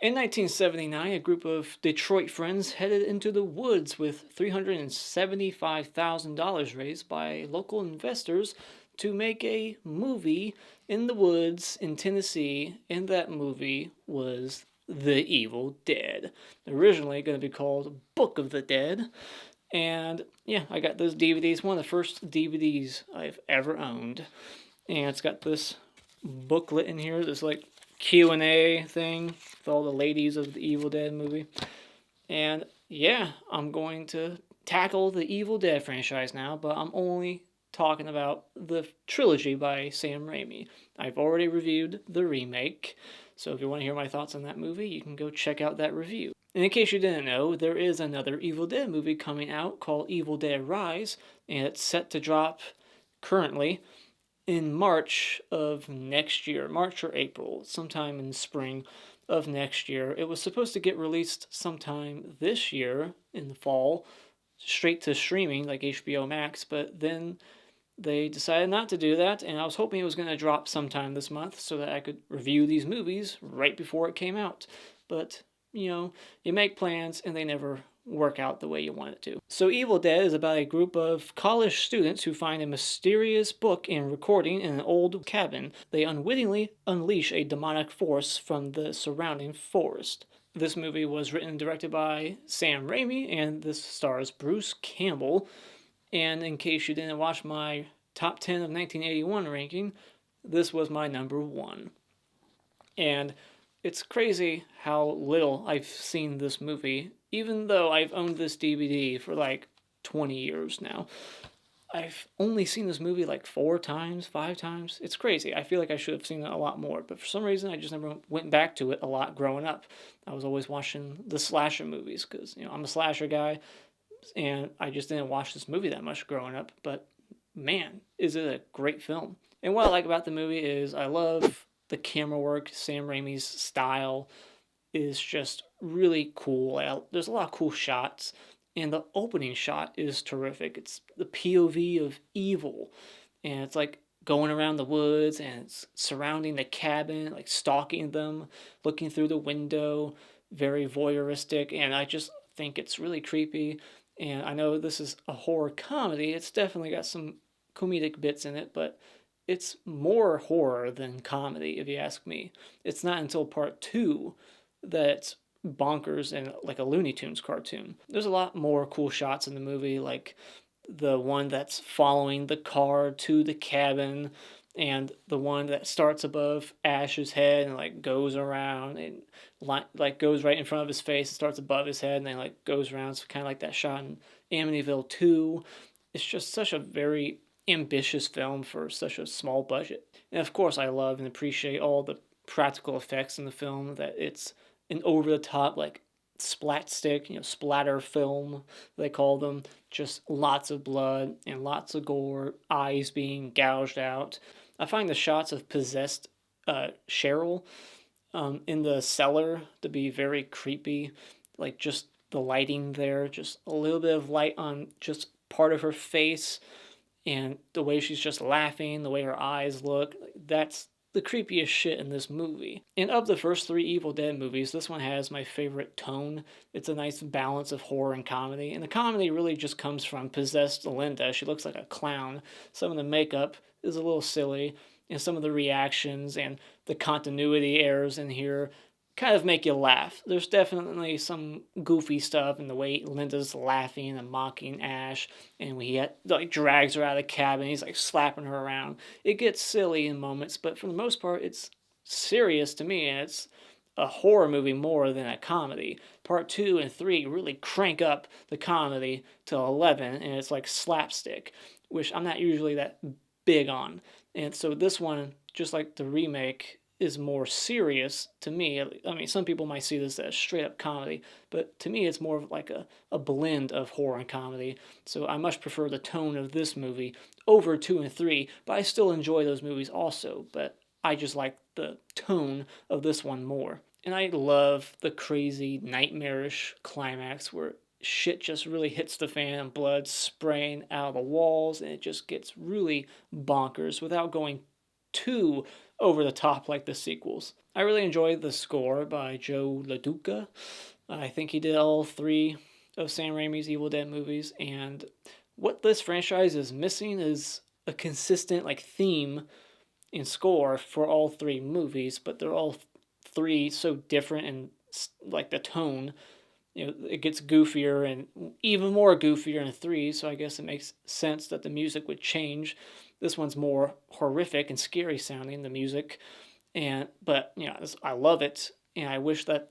In 1979, a group of Detroit friends headed into the woods with $375,000 raised by local investors to make a movie in the woods in Tennessee, and that movie was The Evil Dead. Originally going to be called Book of the Dead. And yeah, I got those DVDs, one of the first DVDs I've ever owned. And it's got this booklet in here, this like Q&A thing with all the ladies of the Evil Dead movie. And yeah, I'm going to tackle the Evil Dead franchise now, but I'm only talking about the trilogy by Sam Raimi. I've already reviewed the remake, so if you want to hear my thoughts on that movie, you can go check out that review. And in case you didn't know, there is another Evil Dead movie coming out called Evil Dead Rise, and it's set to drop currently in March of next year, March or April, sometime in spring of next year. It was supposed to get released sometime this year in the fall, straight to streaming like HBO Max, but then they decided not to do that, and I was hoping it was going to drop sometime this month so that I could review these movies right before it came out. But, you make plans and they never work out the way you want it to. So Evil Dead is about a group of college students who find a mysterious book and recording in an old cabin. They unwittingly unleash a demonic force from the surrounding forest. This movie was written and directed by Sam Raimi, and this stars Bruce Campbell. And in case you didn't watch my top 10 of 1981 ranking, this was my number 1. And it's crazy how little I've seen this movie, even though I've owned this DVD for like 20 years now. I've only seen this movie like 4 times, 5 times. It's crazy. I feel like I should have seen it a lot more, but for some reason I just never went back to it a lot growing up. I was always watching the slasher movies because, I'm a slasher guy, and I just didn't watch this movie that much growing up, but man, is it a great film. And what I like about the movie is I love the camera work. Sam Raimi's style is just really cool. There's a lot of cool shots, and the opening shot is terrific. It's the POV of evil, and it's like going around the woods, and it's surrounding the cabin, like stalking them, looking through the window, very voyeuristic, and I just think it's really creepy. And I know this is a horror comedy. It's definitely got some comedic bits in it, but it's more horror than comedy, if you ask me. It's not until part 2 that it's bonkers and like a Looney Tunes cartoon. There's a lot more cool shots in the movie, like the one that's following the car to the cabin, and the one that starts above Ash's head and like goes around and like goes right in front of his face, starts above his head and then like goes around. It's kind of like that shot in Amityville 2. It's just such a very ambitious film for such a small budget. And of course, I love and appreciate all the practical effects in the film, that it's an over the top, like splat stick, splatter film, they call them. Just lots of blood and lots of gore, eyes being gouged out. I find the shots of possessed Cheryl in the cellar to be very creepy. Like just the lighting there, just a little bit of light on just part of her face, and the way she's just laughing, the way her eyes look, that's the creepiest shit in this movie. And of the first 3 Evil Dead movies, this one has my favorite tone. It's a nice balance of horror and comedy. And the comedy really just comes from possessed Linda. She looks like a clown. Some of the makeup is a little silly, and some of the reactions and the continuity errors in here kind of make you laugh. There's definitely some goofy stuff in the way Linda's laughing and mocking Ash, and when he drags her out of the cabin, he's like slapping her around. It gets silly in moments, but for the most part, it's serious to me, and it's a horror movie more than a comedy. Part 2 and 3 really crank up the comedy to 11, and it's like slapstick, which I'm not usually that big on. And so this one, just like the remake, is more serious to me. I mean, some people might see this as straight up comedy, but to me it's more of like a blend of horror and comedy. So I much prefer the tone of this movie over 2 and 3, but I still enjoy those movies also, but I just like the tone of this one more. And I love the crazy, nightmarish climax where shit just really hits the fan and blood spraying out of the walls, and it just gets really bonkers without going too over the top like the sequels. I really enjoyed the score by Joe LaDuca. I think he did all three of Sam Raimi's Evil Dead movies, and what this franchise is missing is a consistent like theme in score for all three movies, but they're all three so different and like the tone, it gets goofier and even more goofier in three, so I guess it makes sense that the music would change. This one's more horrific and scary sounding, the music, but I love it, and I wish that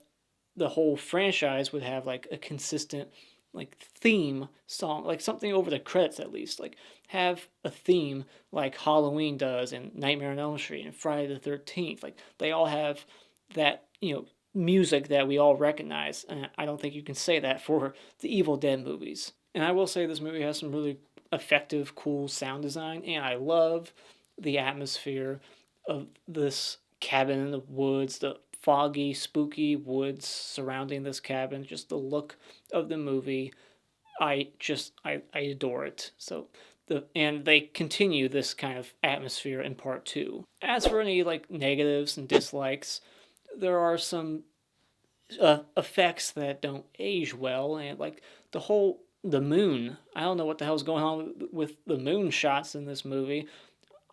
the whole franchise would have like a consistent like theme song, like something over the credits at least, like have a theme like Halloween does and Nightmare on Elm Street and Friday the 13th. Like they all have that, music that we all recognize. And I don't think you can say that for the Evil Dead movies. And I will say this movie has some really effective, cool sound design, and I love the atmosphere of this cabin in the woods, the foggy, spooky woods surrounding this cabin, just the look of the movie. I adore it. So and they continue this kind of atmosphere in part two. As for any like negatives and dislikes, there are some effects that don't age well, and like the moon. I don't know what the hell's going on with the moon shots in this movie.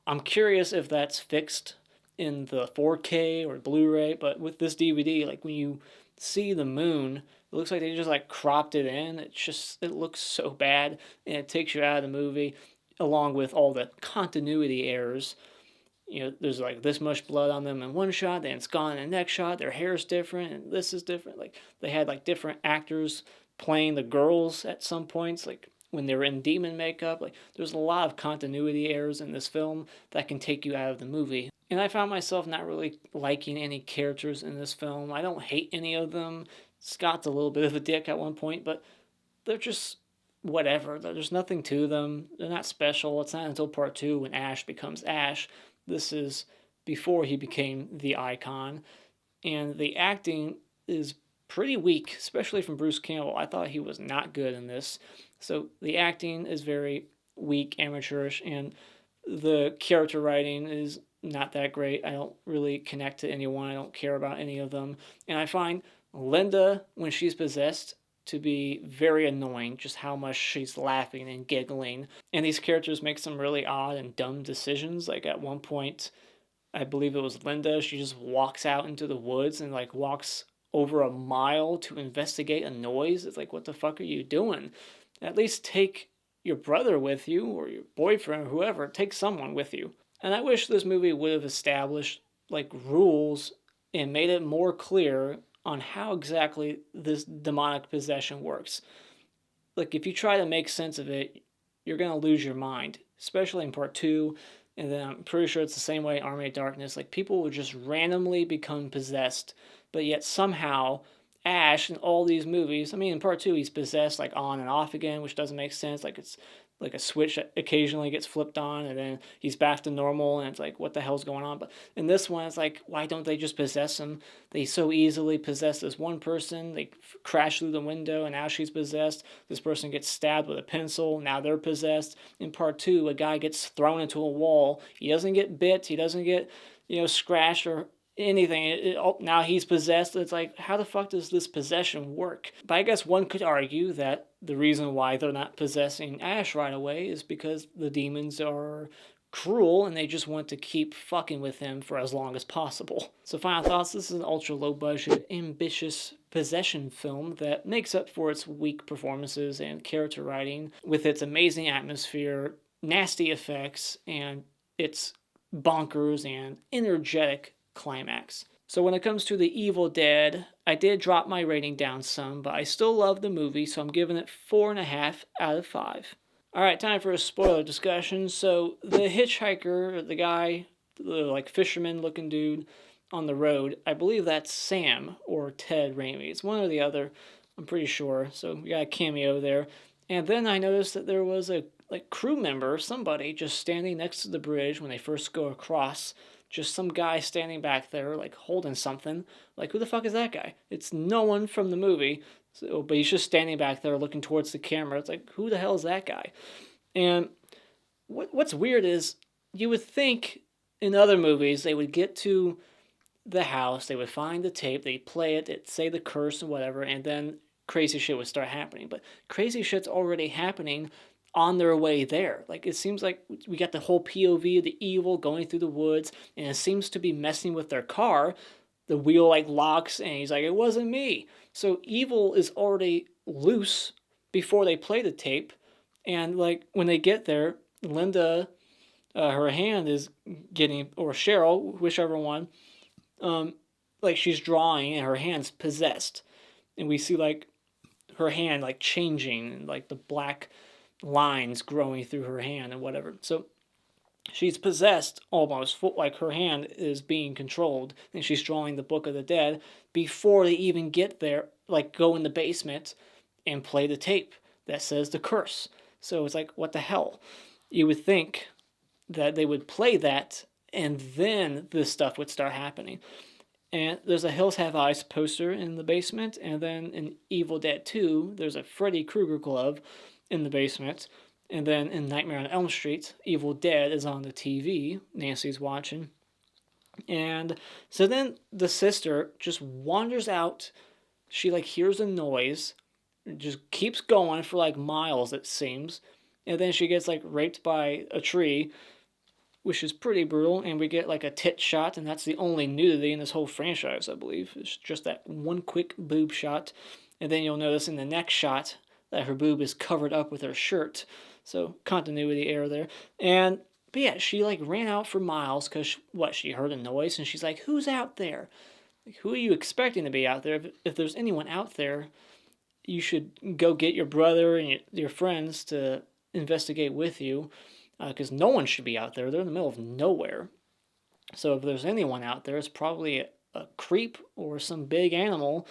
I'm curious if that's fixed in the 4K or Blu-ray, but with this DVD, like when you see the moon, it looks like they just like cropped it in. It looks so bad, and it takes you out of the movie, along with all the continuity errors. There's like this much blood on them in one shot, then it's gone in the next shot. Their hair's different, and this is different. Like they had like different actors playing the girls at some points, like when they were in demon makeup. Like there's a lot of continuity errors in this film that can take you out of the movie. And I found myself not really liking any characters in this film. I don't hate any of them. Scott's a little bit of a dick at one point, but they're just whatever. There's nothing to them. They're not special. It's not until part two when Ash becomes Ash. This is before he became the icon. And the acting is pretty weak, especially from Bruce Campbell. I thought he was not good in this. So the acting is very weak, amateurish, and the character writing is not that great. I don't really connect to anyone. I don't care about any of them. And I find Linda, when she's possessed, to be very annoying, just how much she's laughing and giggling. And these characters make some really odd and dumb decisions. Like at one point, I believe it was Linda, she just walks out into the woods and like walks over a mile to investigate a noise. It's like, what the fuck are you doing? At least take your brother with you, or your boyfriend, or whoever. Take someone with you. And I wish this movie would have established like rules and made it more clear on how exactly this demonic possession works. Like if you try to make sense of it, you're gonna lose your mind, especially in part two. And then I'm pretty sure it's the same way in Army of Darkness. Like people would just randomly become possessed, but yet somehow Ash in all these movies, I mean in part two he's possessed like on and off again, which doesn't make sense. Like it's like a switch that occasionally gets flipped on and then he's back to normal, and it's like, what the hell's going on? But in this one, it's like, why don't they just possess him? They so easily possess this one person. They crash through the window and now she's possessed. This person gets stabbed with a pencil. Now they're possessed. In part two, a guy gets thrown into a wall. He doesn't get bit. He doesn't get, scratched or anything. Now he's possessed. It's like, how the fuck does this possession work? But I guess one could argue that the reason why they're not possessing Ash right away is because the demons are cruel and they just want to keep fucking with him for as long as possible. So final thoughts, this is an ultra low budget, ambitious possession film that makes up for its weak performances and character writing with its amazing atmosphere, nasty effects, and its bonkers and energetic climax. So when it comes to The Evil Dead, I did drop my rating down some, but I still love the movie, so I'm giving it 4.5 out of 5. Alright, time for a spoiler discussion. So the hitchhiker, the guy, the like fisherman looking dude on the road, I believe that's Sam or Ted Raimi. It's one or the other, I'm pretty sure. So we got a cameo there. And then I noticed that there was a crew member, somebody just standing next to the bridge when they first go across. Just some guy standing back there, like, holding something. Like, who the fuck is that guy? It's no one from the movie, but he's just standing back there looking towards the camera. It's like, who the hell is that guy? And what's weird is, you would think in other movies, they would get to the house, they would find the tape, they'd play it, they'd say the curse and whatever, and then crazy shit would start happening. But crazy shit's already happening on their way there. Like, it seems like we got the whole POV of the evil going through the woods, and it seems to be messing with their car. The wheel like locks, and he's like, "It wasn't me." So evil is already loose before they play the tape, and like when they get there, Linda, her hand is getting, or Cheryl, whichever one, like she's drawing and her hand's possessed, and we see like her hand like changing and like the black lines growing through her hand and whatever. So she's possessed almost, like her hand is being controlled, and she's drawing the Book of the Dead before they even get there, like go in the basement and play the tape that says the curse. So it's like, what the hell? You would think that they would play that and then this stuff would start happening. And there's a Hills Have Eyes poster in the basement, and then in Evil Dead 2, there's a Freddy Krueger glove in the basement. And then in Nightmare on Elm Street, Evil Dead is on the TV. Nancy's watching. And so then the sister just wanders out. She like hears a noise. Just keeps going for like miles, it seems. And then she gets like raped by a tree, which is pretty brutal. And we get like a tit shot, and that's the only nudity in this whole franchise, I believe. It's just that one quick boob shot. And then you'll notice in the next shot that her boob is covered up with her shirt. So continuity error there. But yeah, she like ran out for miles because she heard a noise, and she's like, "Who's out there? Like, who are you expecting to be out there? If there's anyone out there, you should go get your brother and your friends to investigate with you, because no one should be out there. They're in the middle of nowhere. So if there's anyone out there, it's probably a creep or some big animal."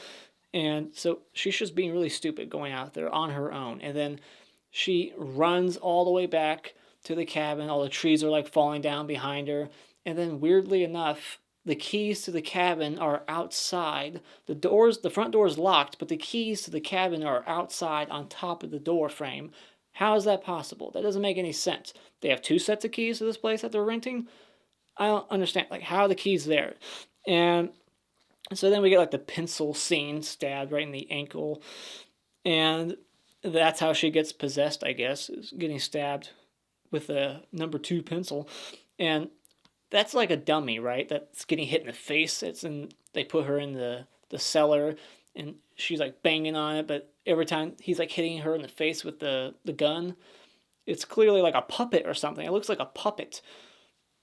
And so she's just being really stupid going out there on her own. And then she runs all the way back to the cabin. All the trees are like falling down behind her. And then weirdly enough, the keys to the cabin are outside. The front door is locked, but the keys to the cabin are outside on top of the door frame. How is that possible? That doesn't make any sense. They have 2 sets of keys to this place that they're renting. I don't understand. Like, how are the keys there? And so then we get like the pencil scene, stabbed right in the ankle. And that's how she gets possessed, I guess, is getting stabbed with a number 2 pencil. And that's like a dummy, right? That's getting hit in the face. They put her in the cellar, and she's like banging on it, but every time he's like hitting her in the face with the gun, it's clearly like a puppet or something. It looks like a puppet.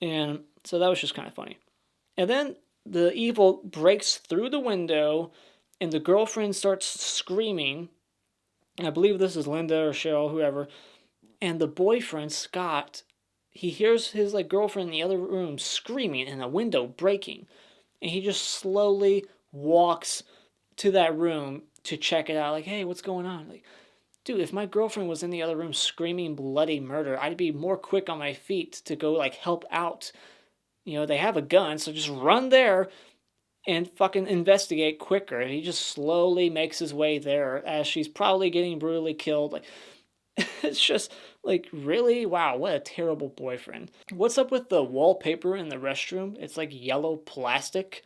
And so that was just kind of funny. And then the evil breaks through the window, and the girlfriend starts screaming. And I believe this is Linda or Cheryl, whoever. And the boyfriend, Scott, he hears his like girlfriend in the other room screaming and a window breaking. And he just slowly walks to that room to check it out. Like, "Hey, what's going on?" Like, dude, if my girlfriend was in the other room screaming bloody murder, I'd be more quick on my feet to go like help out. They have a gun, so just run there and fucking investigate quicker. And he just slowly makes his way there as she's probably getting brutally killed. Like, it's just like, really? Wow, what a terrible boyfriend. What's up with the wallpaper in the restroom? It's like yellow plastic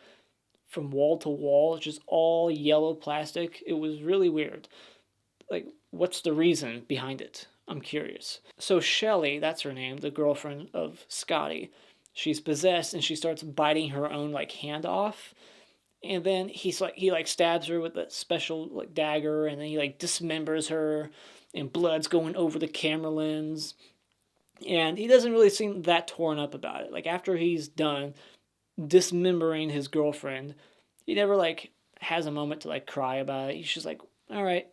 from wall to wall. It's just all yellow plastic. It was really weird. Like, what's the reason behind it? I'm curious. So Shelly, that's her name, the girlfriend of Scotty, she's possessed, and she starts biting her own like hand off. And then he stabs her with a special like dagger, and then he like dismembers her, and blood's going over the camera lens. And he doesn't really seem that torn up about it. Like, after he's done dismembering his girlfriend, he never like has a moment to like cry about it. He's just like, "All right,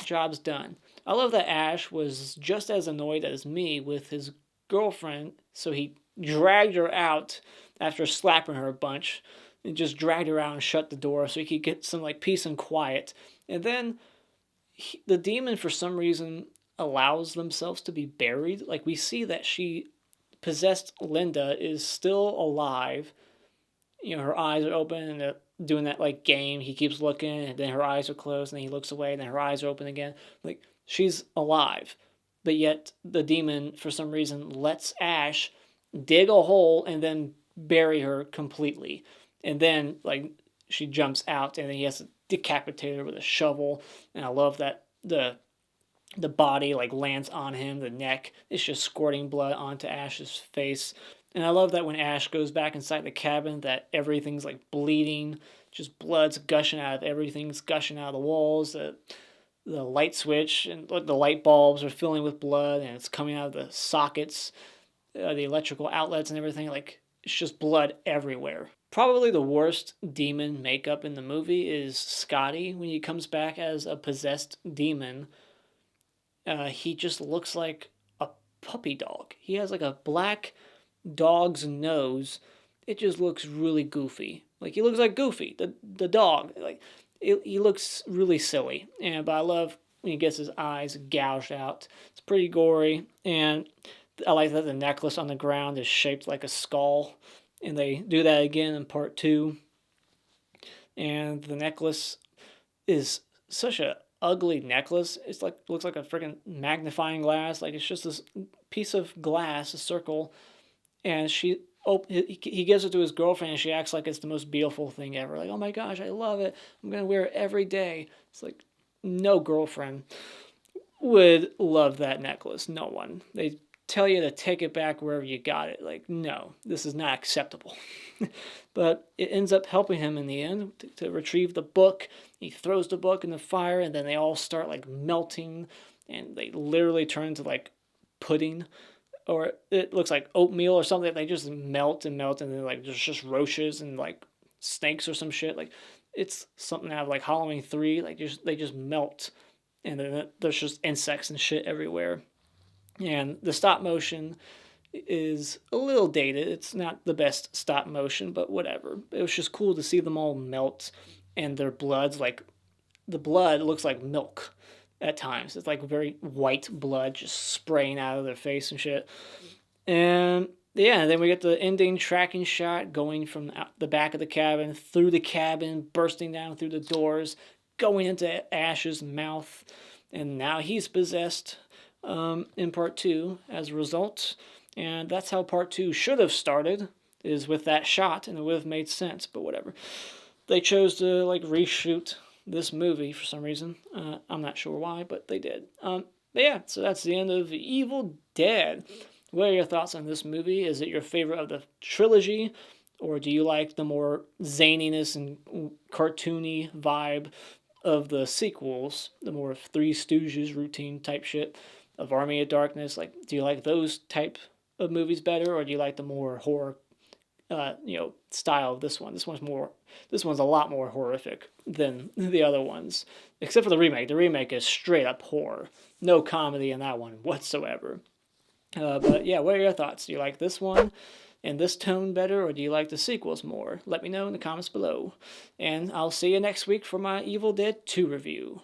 job's done." I love that Ash was just as annoyed as me with his girlfriend, so he dragged her out after slapping her a bunch, and just dragged her out and shut the door so he could get some like peace and quiet. And then the demon, for some reason, allows themselves to be buried. Like, we see that she possessed Linda is still alive. Her eyes are open, and they're doing that like game. He keeps looking, and then her eyes are closed, and then he looks away, and then her eyes are open again. Like, she's alive. But yet the demon, for some reason, lets Ash dig a hole and then bury her completely. And then, like, she jumps out, and then he has to decapitate her with a shovel. And I love that the body like lands on him, the neck is just squirting blood onto Ash's face. And I love that when Ash goes back inside the cabin, that everything's like bleeding, just blood's gushing out of everything's gushing out of the walls. The light switch and the light bulbs are filling with blood, and it's coming out of the sockets, the electrical outlets and everything. Like, it's just blood everywhere. Probably the worst demon makeup in the movie is Scotty when he comes back as a possessed demon. He just looks like a puppy dog. He has like a black dog's nose. It just looks really goofy. Like, he looks like Goofy, the dog. Like, he looks really silly. But I love when he gets his eyes gouged out. It's pretty gory. And I like that the necklace on the ground is shaped like a skull. And they do that again in part 2. And the necklace is such a ugly necklace. It's like, looks like a freaking magnifying glass. Like, it's just this piece of glass, a circle, and he gives it to his girlfriend, and she acts like it's the most beautiful thing ever. Like, oh my gosh, I love it. I'm gonna wear it every day. It's like, no girlfriend would love that necklace. No one. They tell you to take it back wherever you got it. Like, no, this is not acceptable. But it ends up helping him in the end to retrieve the book. He throws the book in the fire, and then they all start like melting, and they literally turn into like pudding, or it looks like oatmeal or something. They just melt and melt, and then like there's just roaches and like snakes or some shit. Like, it's something out of like Halloween 3. Like, they just melt, and then there's just insects and shit everywhere. And the stop motion is a little dated. It's not the best stop motion, but whatever. It was just cool to see them all melt, and their blood's like, the blood looks like milk at times. It's like very white blood just spraying out of their face and shit. And yeah, then we get the ending tracking shot going from the back of the cabin, through the cabin, bursting down through the doors, going into Ash's mouth. And now he's possessed in part 2 as a result. And that's how part 2 should have started, is with that shot, and it would have made sense, but whatever. They chose to like reshoot this movie for some reason. I'm not sure why, but they did. But yeah, so that's the end of Evil Dead. What are your thoughts on this movie? Is it your favorite of the trilogy, or do you like the more zaniness and cartoony vibe of the sequels, the more Three Stooges routine type shit of Army of Darkness? Like, do you like those type of movies better, or do you like the more horror, style of this one? This one's a lot more horrific than the other ones, except for the remake. The remake is straight up horror, no comedy in that one whatsoever. But yeah, what are your thoughts? Do you like this one and this tone better, or do you like the sequels more? Let me know in the comments below, and I'll see you next week for my Evil Dead 2 review.